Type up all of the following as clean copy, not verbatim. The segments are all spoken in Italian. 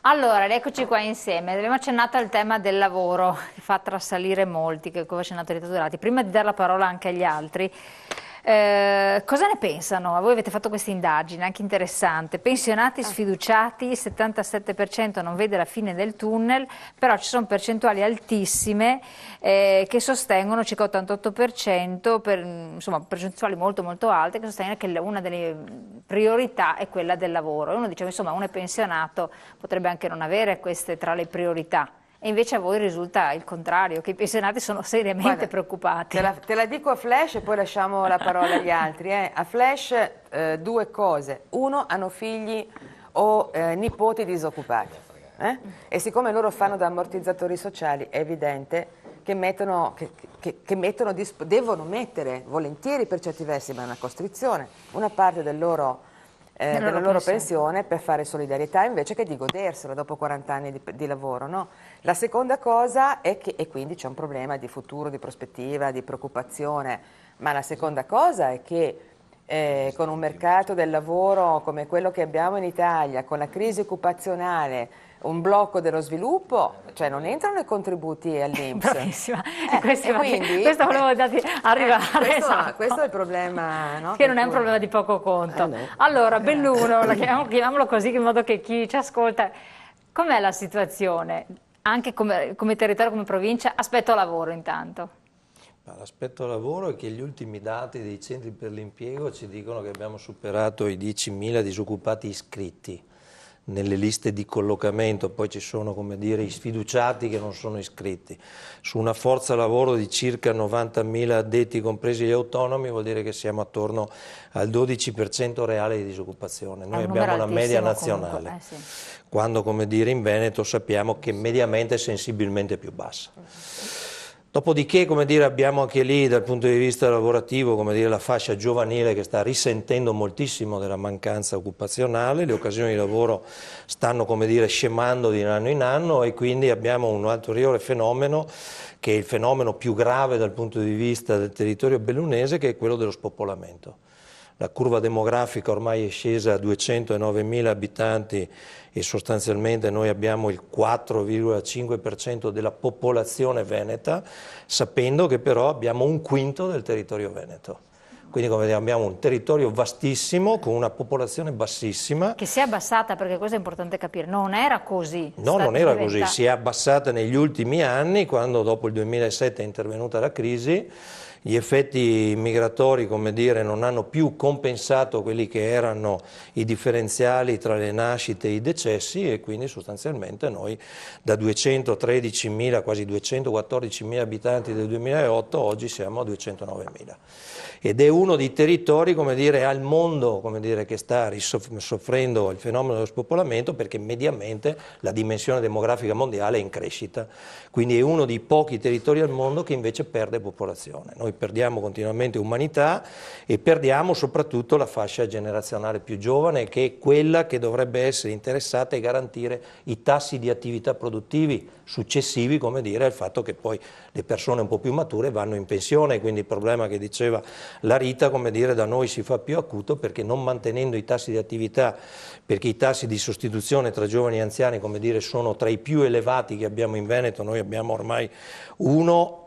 Allora, eccoci qua insieme. Abbiamo accennato al tema del lavoro, che fa trasalire molti, che come ho accennato ai ritornati. Prima di dare la parola anche agli altri, cosa ne pensano? Voi avete fatto questa indagine, anche interessante. Pensionati sfiduciati, il 77% non vede la fine del tunnel, però ci sono percentuali altissime che sostengono, circa 88%, insomma percentuali molto molto alte, che sostengono che una delle priorità è quella del lavoro. E uno dice, insomma, uno è pensionato, potrebbe anche non avere queste tra le priorità. E invece a voi risulta il contrario, che i pensionati sono seriamente Guarda, preoccupati. te la dico a flash e poi lasciamo la parola agli altri. A flash due cose. Uno, hanno figli o nipoti disoccupati. E siccome loro fanno da ammortizzatori sociali, è evidente che devono mettere volentieri per certi versi, ma è una costrizione, una parte della loro pensione per fare solidarietà invece che di godersela dopo 40 anni di lavoro, no? La seconda cosa è che, e quindi c'è un problema di futuro, di prospettiva, di preoccupazione, ma la seconda cosa è che con un mercato del lavoro come quello che abbiamo in Italia, con la crisi occupazionale, un blocco dello sviluppo, cioè non entrano i contributi all'INPS. Bravissima, questo volevo arrivare. Questo è il problema, no? Che non è un problema di poco conto. No. Allora, Belluno, chiamiamolo così in modo che chi ci ascolta, com'è la situazione, anche come territorio, come provincia, aspetto lavoro intanto? L'aspetto lavoro è che gli ultimi dati dei centri per l'impiego ci dicono che abbiamo superato i 10.000 disoccupati iscritti nelle liste di collocamento, poi ci sono, come dire, i sfiduciati che non sono iscritti. Su una forza lavoro di circa 90.000 addetti, compresi gli autonomi, vuol dire che siamo attorno al 12% reale di disoccupazione. Noi abbiamo una media nazionale, sì. Quando, come dire, in Veneto sappiamo che mediamente è sensibilmente più bassa. Dopodiché, come dire, abbiamo anche lì dal punto di vista lavorativo, come dire, la fascia giovanile che sta risentendo moltissimo della mancanza occupazionale, le occasioni di lavoro stanno, come dire, scemando di anno in anno e quindi abbiamo un ulteriore fenomeno che è il fenomeno più grave dal punto di vista del territorio bellunese, che è quello dello spopolamento. La curva demografica ormai è scesa a 209.000 abitanti e sostanzialmente noi abbiamo il 4,5% della popolazione veneta, sapendo che però abbiamo un quinto del territorio veneto. Quindi, come vediamo, abbiamo un territorio vastissimo con una popolazione bassissima. Che si è abbassata, perché questo è importante capire, non era così. No, non era così, si è abbassata negli ultimi anni, quando dopo il 2007 è intervenuta la crisi. Gli effetti migratori, come dire, non hanno più compensato quelli che erano i differenziali tra le nascite e i decessi e quindi sostanzialmente noi da 213.000, quasi 214.000 abitanti del 2008, oggi siamo a 209.000. Ed è uno dei territori, come dire, al mondo, come dire, che sta soffrendo il fenomeno dello spopolamento, perché mediamente la dimensione demografica mondiale è in crescita. Quindi è uno dei pochi territori al mondo che invece perde popolazione. Noi perdiamo continuamente umanità e perdiamo soprattutto la fascia generazionale più giovane, che è quella che dovrebbe essere interessata e garantire i tassi di attività produttivi successivi, come dire, al fatto che poi le persone un po' più mature vanno in pensione, quindi il problema che diceva la Rita, come dire, da noi si fa più acuto perché non mantenendo i tassi di attività, perché i tassi di sostituzione tra giovani e anziani, come dire, sono tra i più elevati che abbiamo in Veneto. Noi abbiamo ormai un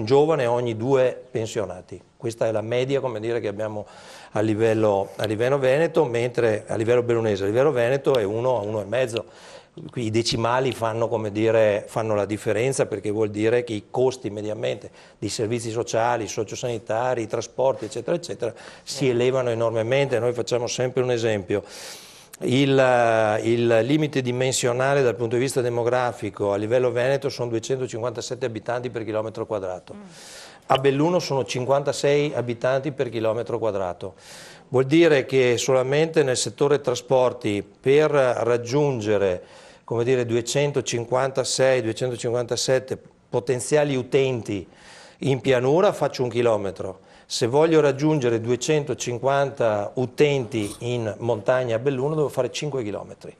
giovane ogni 2 pensionati. Questa è la media, come dire, che abbiamo a livello veneto, mentre a livello bellunese, a livello veneto è 1 a 1,5. I decimali fanno, come dire, fanno la differenza, perché vuol dire che i costi mediamente di servizi sociali, sociosanitari, trasporti, eccetera, eccetera, si elevano enormemente. Noi facciamo sempre un esempio. Il limite dimensionale dal punto di vista demografico a livello veneto sono 257 abitanti per chilometro quadrato. A Belluno sono 56 abitanti per chilometro quadrato. Vuol dire che solamente nel settore trasporti, per raggiungere, come dire, 256-257 potenziali utenti in pianura faccio 1 chilometro. Se voglio raggiungere 250 utenti in montagna a Belluno devo fare 5 chilometri.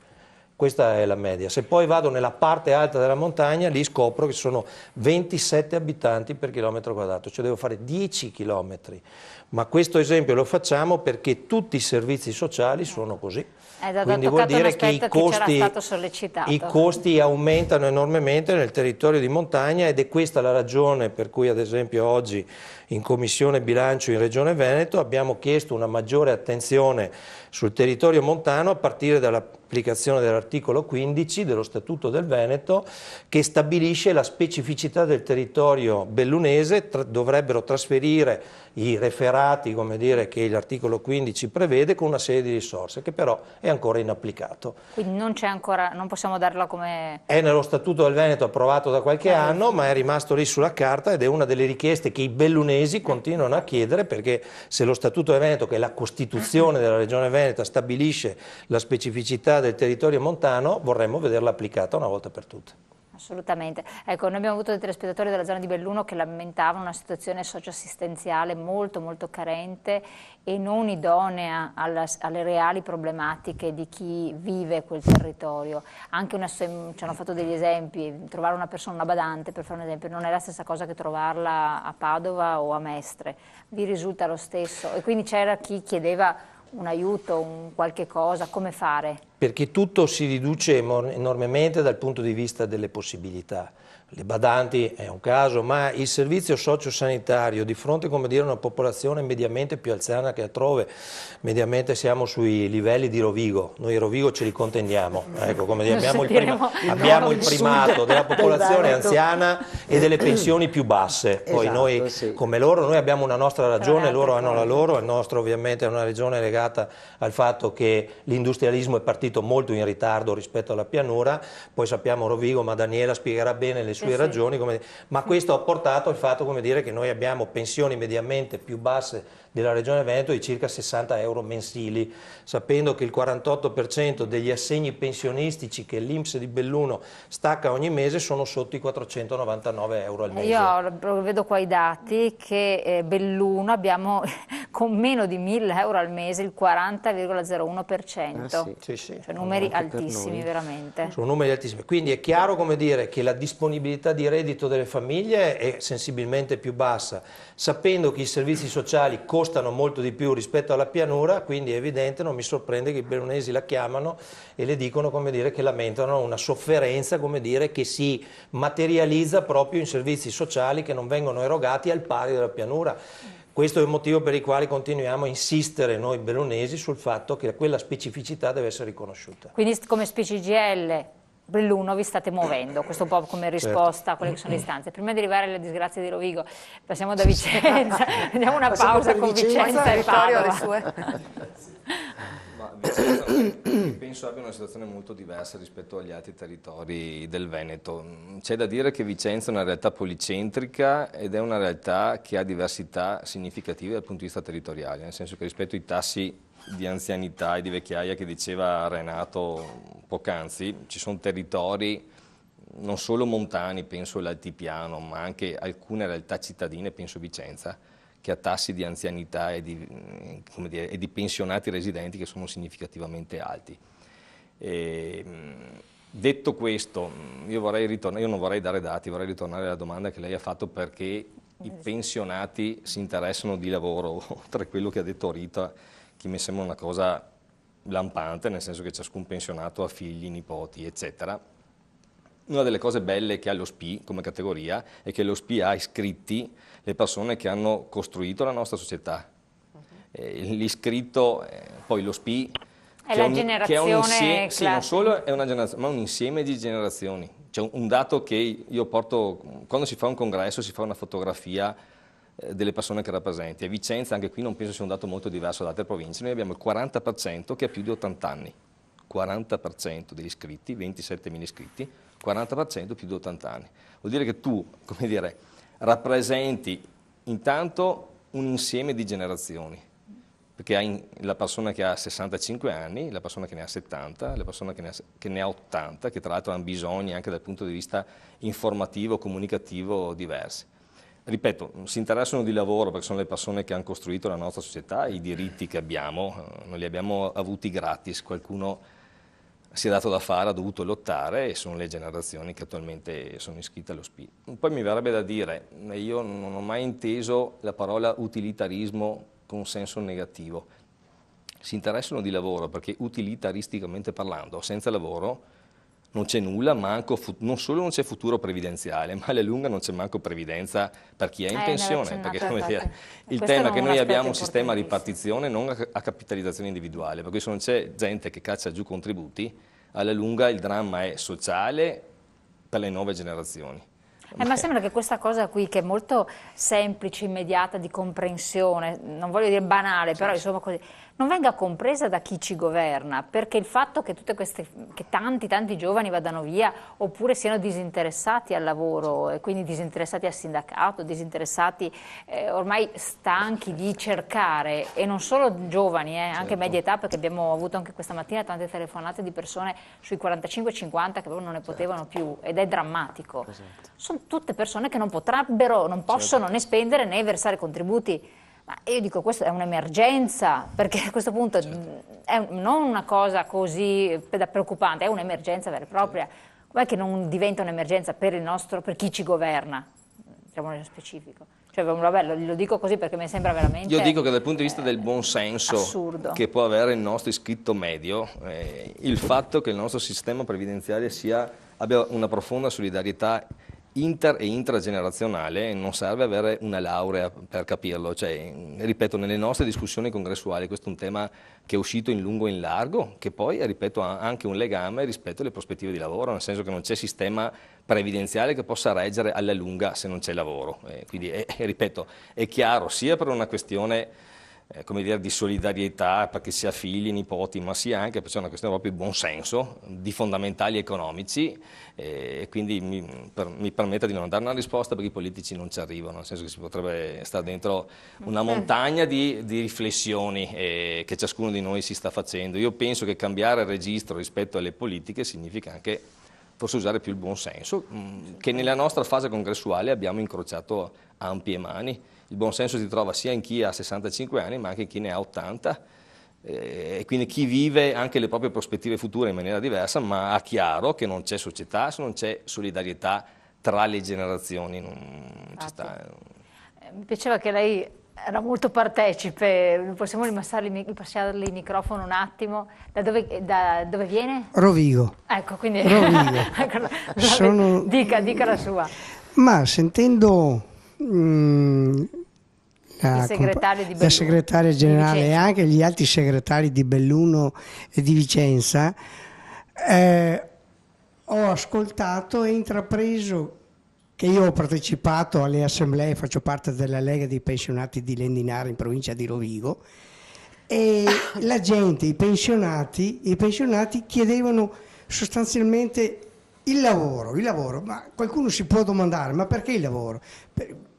Questa è la media. Se poi vado nella parte alta della montagna, lì scopro che sono 27 abitanti per chilometro quadrato, cioè devo fare 10 chilometri. ma questo esempio lo facciamo perché tutti i servizi sociali sono così. Quindi vuol toccato un dire che aspetto che c'era stato sollecitato. i costi aumentano enormemente nel territorio di montagna, ed è questa la ragione per cui ad esempio oggi in Commissione Bilancio in Regione Veneto abbiamo chiesto una maggiore attenzione sul territorio montano a partire dall'applicazione dell'articolo 15 dello Statuto del Veneto, che stabilisce la specificità del territorio bellunese. Dovrebbero trasferire i referati, come dire, che l'articolo 15 prevede, con una serie di risorse che però è ancora inapplicato. Quindi non c'è ancora, non possiamo darla come... È nello Statuto del Veneto approvato da qualche anno, ma è rimasto lì sulla carta, ed è una delle richieste che i bellunesi continuano a chiedere, perché se lo Statuto del Veneto, che è la Costituzione della Regione Veneta, stabilisce la specificità del territorio montano, vorremmo vederla applicata una volta per tutte. Assolutamente. Ecco, noi abbiamo avuto dei telespettatori della zona di Belluno che lamentavano una situazione socioassistenziale molto carente e non idonea alle reali problematiche di chi vive quel territorio. Anche ci hanno fatto degli esempi: trovare una persona, una badante per fare un esempio, non è la stessa cosa che trovarla a Padova o a Mestre. Vi risulta lo stesso? E quindi c'era chi chiedeva un aiuto, un qualche cosa, come fare? Perché tutto si riduce enormemente dal punto di vista delle possibilità. Le badanti è un caso, ma il servizio sociosanitario, di fronte, come dire, a una popolazione mediamente più anziana che altrove, mediamente siamo sui livelli di Rovigo, noi a Rovigo ce li contendiamo, ecco, come dire, abbiamo il primato della popolazione anziana e delle pensioni più basse. Poi esatto, noi, sì, come loro, noi abbiamo una nostra ragione, loro hanno la loro. Il nostro ovviamente è una regione legata al fatto che l'industrialismo è partito molto in ritardo rispetto alla pianura. Poi sappiamo Rovigo, ma Daniela spiegherà bene le sue ragioni, ma questo ha portato al fatto, come dire, che noi abbiamo pensioni mediamente più basse della Regione Veneto di circa 60 euro mensili, sapendo che il 48% degli assegni pensionistici che l'Inps di Belluno stacca ogni mese sono sotto i 499 euro al mese. Io vedo qua i dati che Belluno abbiamo con meno di 1.000 euro al mese il 40,01%. Sì, sì. Cioè numeri altissimi veramente. Sono numeri altissimi, quindi è chiaro, come dire, che la disponibilità di reddito delle famiglie è sensibilmente più bassa, sapendo che i servizi sociali costano molto di più rispetto alla pianura, quindi è evidente, non mi sorprende che i bellunesi la chiamano e le dicono, come dire, che lamentano una sofferenza, come dire, che si materializza proprio in servizi sociali che non vengono erogati al pari della pianura. Questo è il motivo per il quale continuiamo a insistere noi bellunesi sul fatto che quella specificità deve essere riconosciuta. Quindi come SPCGL Belluno vi state muovendo, questo un po' come risposta a quelle che sono le istanze. Prima di arrivare alle disgrazie di Rovigo, passiamo da Vicenza, andiamo una pausa con Vicenza e Padova. Ma Vicenza penso abbia una situazione molto diversa rispetto agli altri territori del Veneto. C'è da dire che Vicenza è una realtà policentrica ed è una realtà che ha diversità significative dal punto di vista territoriale, nel senso che rispetto ai tassi di anzianità e di vecchiaia che diceva Renato poc'anzi, ci sono territori non solo montani, penso l'altipiano, ma anche alcune realtà cittadine, penso Vicenza, che ha tassi di anzianità e di pensionati residenti che sono significativamente alti. Detto questo, io non vorrei dare dati, vorrei ritornare alla domanda che lei ha fatto, perché i pensionati si interessano di lavoro, oltre a quello che ha detto Rita, che mi sembra una cosa lampante, nel senso che ciascun pensionato ha figli, nipoti, eccetera. Una delle cose belle che ha lo SPI come categoria è che lo SPI ha iscritti le persone che hanno costruito la nostra società. L'iscritto, poi lo SPI, è la generazione sì, non solo è una generazione, ma un insieme di generazioni. C'è un dato che io porto, quando si fa un congresso si fa una fotografia delle persone che rappresenti. A Vicenza, anche qui non penso sia un dato molto diverso da altre province, noi abbiamo il 40% che ha più di 80 anni. 40% degli iscritti, 27.000 iscritti, 40% più di 80 anni. Vuol dire che tu, come dire, rappresenti intanto un insieme di generazioni, perché hai la persona che ha 65 anni, la persona che ne ha 70, la persona che ne ha 80, che tra l'altro hanno bisogni anche dal punto di vista informativo, comunicativo diversi. Ripeto, si interessano di lavoro perché sono le persone che hanno costruito la nostra società, i diritti che abbiamo, non li abbiamo avuti gratis, qualcuno si è dato da fare, ha dovuto lottare, e sono le generazioni che attualmente sono iscritte allo SPI. Poi mi verrebbe da dire, io non ho mai inteso la parola utilitarismo consenso negativo. Si interessano di lavoro perché utilitaristicamente parlando, senza lavoro non c'è nulla, non solo non c'è futuro previdenziale, ma alla lunga non c'è manco previdenza per chi è in pensione. Perché, come dire, il tema è che noi abbiamo un sistema a ripartizione, non a capitalizzazione individuale, perché se non c'è gente che caccia giù contributi, alla lunga il dramma è sociale per le nuove generazioni. Ma sembra che questa cosa qui, che è molto semplice, immediata, di comprensione, non voglio dire banale, però insomma così, non venga compresa da chi ci governa, perché il fatto che che tanti giovani vadano via oppure siano disinteressati al lavoro e quindi disinteressati al sindacato, disinteressati, ormai stanchi di cercare, e non solo giovani, anche media età, perché abbiamo avuto anche questa mattina tante telefonate di persone sui 45-50 che proprio non ne potevano più, ed è drammatico. Sono tutte persone che non potrebbero, non possono né spendere né versare contributi. Ma io dico, questa è un'emergenza, perché a questo punto è non una cosa così preoccupante, è un'emergenza vera e propria. Com'è che non diventa un'emergenza per chi ci governa? Diciamo nello specifico. Cioè, vabbè, lo dico così perché mi sembra veramente Io dico che dal punto di vista del buon senso assurdo che può avere il nostro iscritto medio, il fatto che il nostro sistema previdenziale abbia una profonda solidarietà inter e intragenerazionale, non serve avere una laurea per capirlo, cioè, ripeto, nelle nostre discussioni congressuali questo è un tema che è uscito in lungo e in largo, che poi, ripeto, ha anche un legame rispetto alle prospettive di lavoro, nel senso che non c'è sistema previdenziale che possa reggere alla lunga se non c'è lavoro, quindi ripeto, è chiaro sia per una questione come dire, di solidarietà perché si ha figli, nipoti, ma sia anche perché è una questione proprio di buon senso, di fondamentali economici, e quindi mi permetta di non dare una risposta perché i politici non ci arrivano, nel senso che si potrebbe stare dentro una montagna di riflessioni che ciascuno di noi si sta facendo. Io penso che cambiare registro rispetto alle politiche significa anche forse usare più il buon senso, che nella nostra fase congressuale abbiamo incrociato a ampie mani. Il buon senso si trova sia in chi ha 65 anni ma anche in chi ne ha 80, e quindi chi vive anche le proprie prospettive future in maniera diversa, ma ha chiaro che non c'è società se non c'è solidarietà tra le generazioni. Ci sta. Mi piaceva che lei era molto partecipe, possiamo ripassargli il microfono un attimo. Da dove viene? Rovigo. Ecco, quindi Rovigo. Dica la sua. Ma sentendo la segretaria generale e anche gli altri segretari di Belluno e di Vicenza, ho ascoltato e intrapreso che io ho partecipato alle assemblee, faccio parte della Lega dei pensionati di Lendinara in provincia di Rovigo, e la gente, i pensionati chiedevano sostanzialmente il lavoro, ma qualcuno si può domandare, ma perché il lavoro?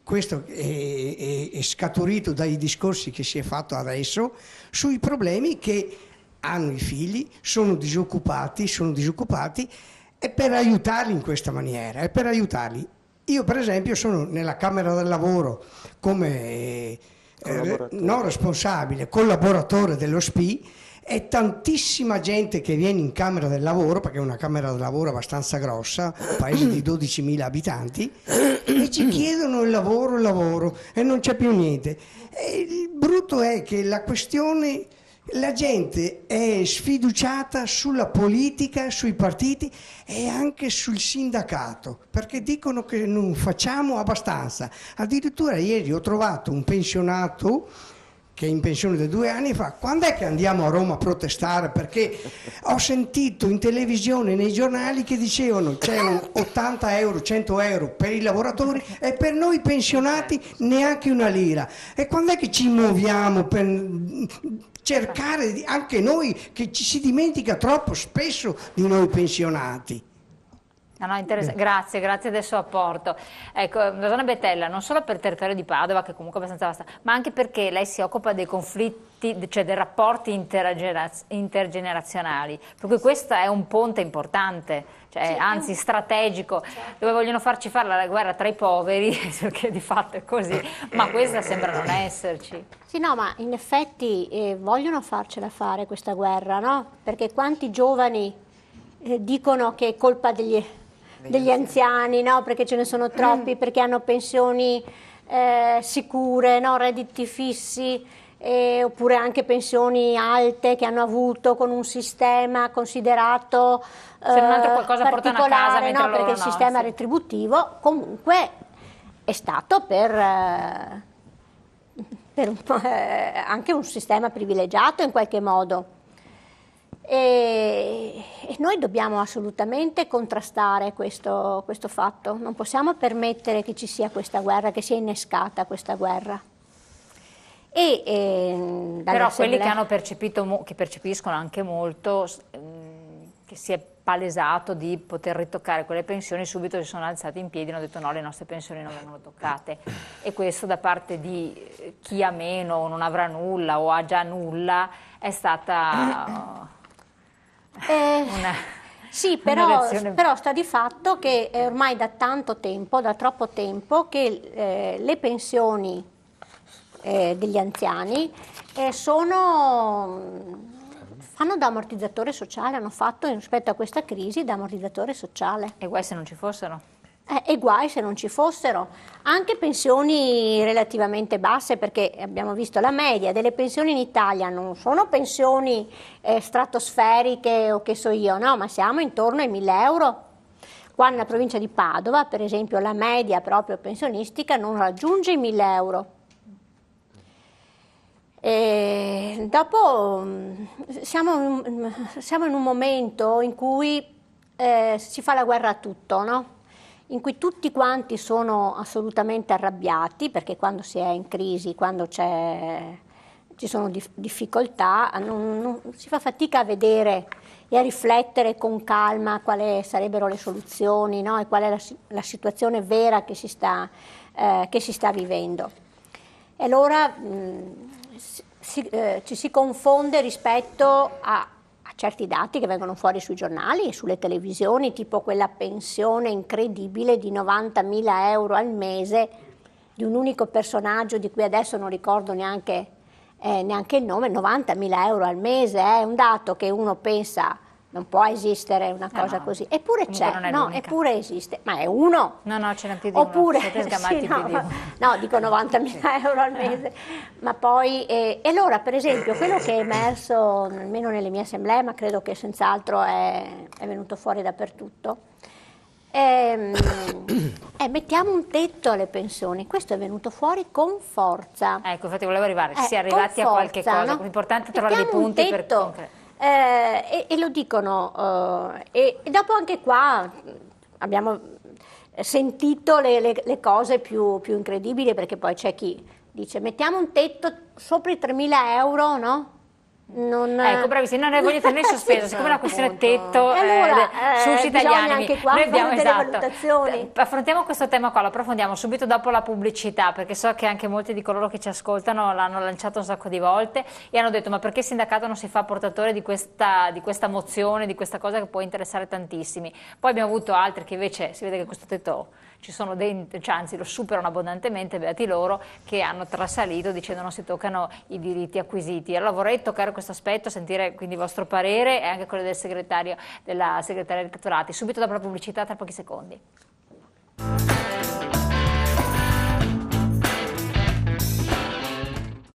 Questo è scaturito dai discorsi che si è fatto adesso sui problemi che hanno i figli, sono disoccupati, e per aiutarli in questa maniera, Io per esempio sono nella Camera del Lavoro come non responsabile, collaboratore dello SPI, e tantissima gente che viene in Camera del Lavoro, perché è una Camera del Lavoro abbastanza grossa, un paese di 12.000 abitanti, e ci chiedono il lavoro e non c'è più niente. E il brutto è che la gente è sfiduciata sulla politica, sui partiti e anche sul sindacato, perché dicono che non facciamo abbastanza. Addirittura ieri ho trovato un pensionato che è in pensione da 2 anni, fa: quando è che andiamo a Roma a protestare? Perché ho sentito in televisione, nei giornali, che dicevano c'erano 80 euro, 100 euro per i lavoratori e per noi pensionati neanche una lira. E quando è che ci muoviamo per cercare anche noi, che ci si dimentica troppo spesso di noi pensionati? No, interessante. Grazie del suo apporto. Ecco, Rossana Betella, non solo per il territorio di Padova, che comunque è abbastanza vasta, ma anche perché lei si occupa dei conflitti, cioè dei rapporti intergenerazionali, per cui questo è un ponte importante, cioè, sì, anzi strategico, dove vogliono farci fare la guerra tra i poveri, perché di fatto è così, ma questa sembra non esserci. Sì, no, ma in effetti vogliono farcela fare questa guerra, no? Perché quanti giovani dicono che è colpa degli anziani, no? Perché ce ne sono troppi, perché hanno pensioni sicure, no? Redditi fissi, oppure anche pensioni alte che hanno avuto con un sistema considerato se non altro qualcosa portano a casa mentre no, loro perché il sistema retributivo comunque è stato anche un sistema privilegiato in qualche modo. E noi dobbiamo assolutamente contrastare questo fatto, non possiamo permettere che ci sia questa guerra, che sia innescata questa guerra. Però quelli che hanno percepito, che percepiscono anche molto, che si è palesato di poter ritoccare quelle pensioni, subito si sono alzati in piedi e hanno detto no, le nostre pensioni non vengono toccate. E questo da parte di chi ha meno o non avrà nulla o ha già nulla è stata sì, però sta di fatto che ormai da tanto tempo, da troppo tempo, che le pensioni degli anziani fanno da ammortizzatore sociale, hanno fatto rispetto a questa crisi da ammortizzatore sociale. E guai se non ci fossero. E guai se non ci fossero. Anche pensioni relativamente basse, perché abbiamo visto la media delle pensioni in Italia non sono pensioni stratosferiche o che so io, no, ma siamo intorno ai 1.000 euro. Qua nella provincia di Padova, per esempio, la media proprio pensionistica non raggiunge i 1.000 euro. E dopo siamo in un momento in cui si fa la guerra a tutto, no? In cui tutti quanti sono assolutamente arrabbiati, perché quando si è in crisi, quando ci sono difficoltà, si fa fatica a vedere e a riflettere con calma quali sarebbero le soluzioni, no? E qual è la situazione vera che si sta vivendo. E allora ci si confonde rispetto a certi dati che vengono fuori sui giornali e sulle televisioni, tipo quella pensione incredibile di 90.000 euro al mese di un unico personaggio di cui adesso non ricordo neanche il nome. 90.000 euro al mese è un dato che uno pensa non può esistere una cosa così, eppure c'è, no, eppure esiste, ma è uno. No, ce n'è più di uno, siete sgamati più di uno. No, dico 90.000 euro al mese, ma poi, e allora per esempio quello che è emerso, almeno nelle mie assemblee, ma credo che senz'altro è venuto fuori dappertutto, mettiamo un tetto alle pensioni, questo è venuto fuori con forza. Ecco, infatti volevo arrivare, si è arrivati a qualche cosa, no? L'importante è trovare dei punti per concreto. E lo dicono, e dopo anche qua abbiamo sentito le cose più incredibili, perché poi c'è chi dice mettiamo un tetto sopra i 3.000 euro, no? Ecco, bravissimi, non ne voglio tenere sospeso, siccome la questione tetto suscita gli animi. Anche qua delle valutazioni. Affrontiamo questo tema qua, lo approfondiamo subito dopo la pubblicità, perché so che anche molti di coloro che ci ascoltano l'hanno lanciato un sacco di volte e hanno detto ma perché il sindacato non si fa portatore di questa mozione, di questa cosa che può interessare tantissimi. Poi abbiamo avuto altri che invece si vede che questo tetto ci sono dentro, cioè, anzi lo superano abbondantemente, beati loro, che hanno trasalito dicendo non si toccano i diritti acquisiti. Allora vorrei toccare questo aspetto, sentire quindi il vostro parere e anche quello della segretaria elettorati, subito dopo la pubblicità, tra pochi secondi.